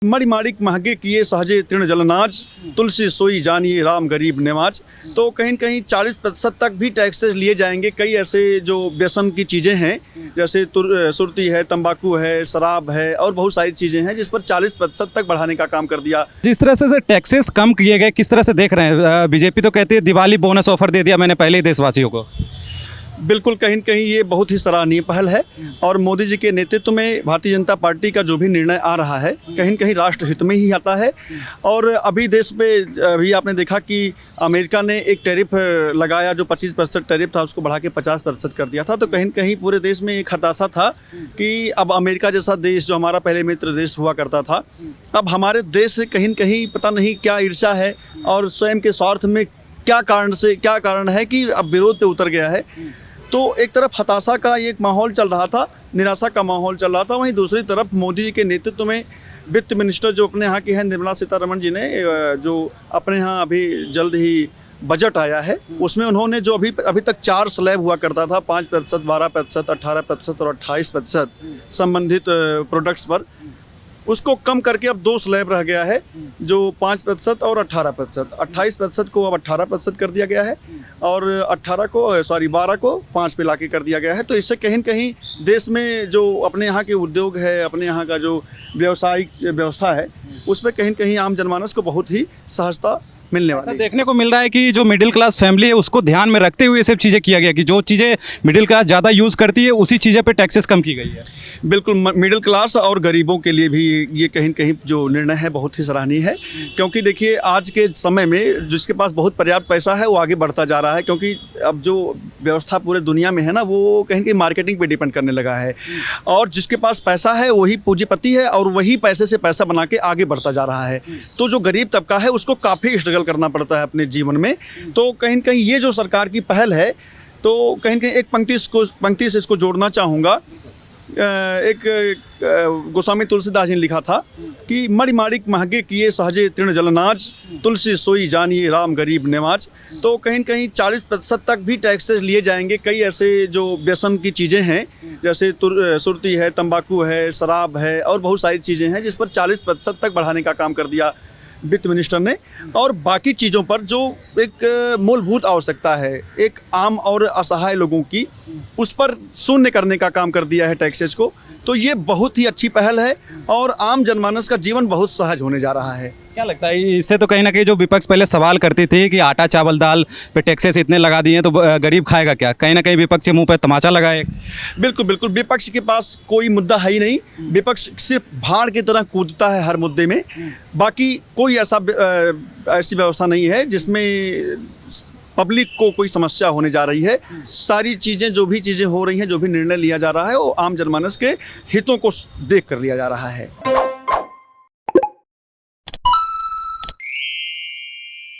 मणिमाणिक महंगे किए सहजे तृण जलनाज, तुलसी सोई जानिए राम गरीब नवाज। तो कहीं न कहीं 40% तक भी टैक्सेस लिए जाएंगे। कई ऐसे जो व्यसन की चीज़ें हैं, जैसे सुरती है, तंबाकू है, शराब है और बहुत सारी चीज़ें हैं जिस पर 40% तक बढ़ाने का काम कर दिया। जिस तरह से टैक्सेस कम किए गए, किस तरह से देख रहे हैं? बीजेपी तो कहती है दिवाली बोनस ऑफर दे दिया मैंने पहले ही देशवासियों को। बिल्कुल, कहीं न कहीं ये बहुत ही सराहनीय पहल है और मोदी जी के नेतृत्व में भारतीय जनता पार्टी का जो भी निर्णय आ रहा है कहीं न कहीं राष्ट्र हित में ही आता है। और अभी देश में अभी आपने देखा कि अमेरिका ने एक टैरिफ लगाया, जो 25% टैरिफ था उसको बढ़ा के 50% कर दिया था। तो कहीं न कहीं पूरे देश में एक हताशा था कि अब अमेरिका जैसा देश जो हमारा पहले मित्र देश हुआ करता था, अब हमारे देश से कहीं न कहीं पता नहीं क्या ईर्ष्या है और स्वयं के स्वार्थ में क्या कारण है कि अब विरोध पे उतर गया है। तो एक तरफ हताशा का एक माहौल चल रहा था, निराशा का माहौल चल रहा था, वहीं दूसरी तरफ मोदी जी के नेतृत्व में वित्त मिनिस्टर जो अपने यहाँ की हैं निर्मला सीतारमण जी ने, जो अपने यहाँ अभी जल्द ही बजट आया है उसमें उन्होंने जो अभी तक 4 स्लैब हुआ करता था, 5%, 12%, 18% और 28% संबंधित प्रोडक्ट्स पर, उसको कम करके अब 2 स्लैब रह गया है, जो 5% और 18%। 28% को अब 18% कर दिया गया है और 12 को 5 पे लाके कर दिया गया है। तो इससे कहीं न कहीं देश में जो अपने यहाँ के उद्योग है, अपने यहाँ का जो व्यावसायिक व्यवस्था है, उसमें कहीं न कहीं आम जनमानस को बहुत ही सहजता मिलने वाली है। देखने को मिल रहा है कि जो मिडिल क्लास फैमिली है उसको ध्यान में रखते हुए सब चीज़ें किया गया कि जो चीज़ें मिडिल क्लास ज़्यादा यूज़ करती है उसी चीज़ें पे टैक्सेस कम की गई है। बिल्कुल, मिडिल क्लास और गरीबों के लिए भी ये कहीं न कहीं जो निर्णय है बहुत ही सराहनीय है, क्योंकि देखिए आज के समय में जिसके पास बहुत पर्याप्त पैसा है वो आगे बढ़ता जा रहा है, क्योंकि अब जो व्यवस्था पूरे दुनिया में है ना, वो कहीं न कहीं मार्केटिंग पे डिपेंड करने लगा है और जिसके पास पैसा है वही पूंजीपति है और वही पैसे से पैसा बना के आगे बढ़ता जा रहा है। तो जो गरीब तबका है उसको काफ़ी स्ट्रगल करना पड़ता है अपने जीवन में। तो कहीं न कहीं ये जो सरकार की पहल है, तो कहीं न कहीं एक पंक्ति से इसको जोड़ना चाहूँगा। एक गोस्वामी तुलसीदास जी ने लिखा था कि मणिमाणिक महंगे किए सहजे तृण जलनाज, तुलसी सोई जानिए राम गरीब नवाज। तो कहीं न कहीं 40% तक भी टैक्सेस लिए जाएंगे। कई ऐसे जो व्यसन की चीज़ें हैं, जैसे सुरती है, तंबाकू है, शराब है और बहुत सारी चीज़ें हैं जिस पर 40% तक बढ़ाने का काम कर दिया वित्त मिनिस्टर ने। और बाकी चीज़ों पर जो एक मूलभूत आवश्यकता है एक आम और असहाय लोगों की, उस पर शून्य करने का काम कर दिया है टैक्सेस को। तो ये बहुत ही अच्छी पहल है और आम जनमानस का जीवन बहुत सहज होने जा रहा है। क्या लगता है इससे तो कहीं ना कहीं जो विपक्ष पहले सवाल करती थी कि आटा चावल दाल पे टैक्सेस इतने लगा दिए तो गरीब खाएगा क्या, कहीं ना कहीं विपक्ष के मुंह पे तमाचा लगाए। बिल्कुल बिल्कुल, विपक्ष के पास कोई मुद्दा है ही नहीं। विपक्ष सिर्फ भाड़ की तरह कूदता है हर मुद्दे में। बाकी कोई ऐसी व्यवस्था नहीं है जिसमें पब्लिक को कोई समस्या होने जा रही है। सारी चीज़ें जो भी चीज़ें हो रही हैं, जो भी निर्णय लिया जा रहा है, वो आम जनमानस के हितों को देख कर लिया जा रहा है।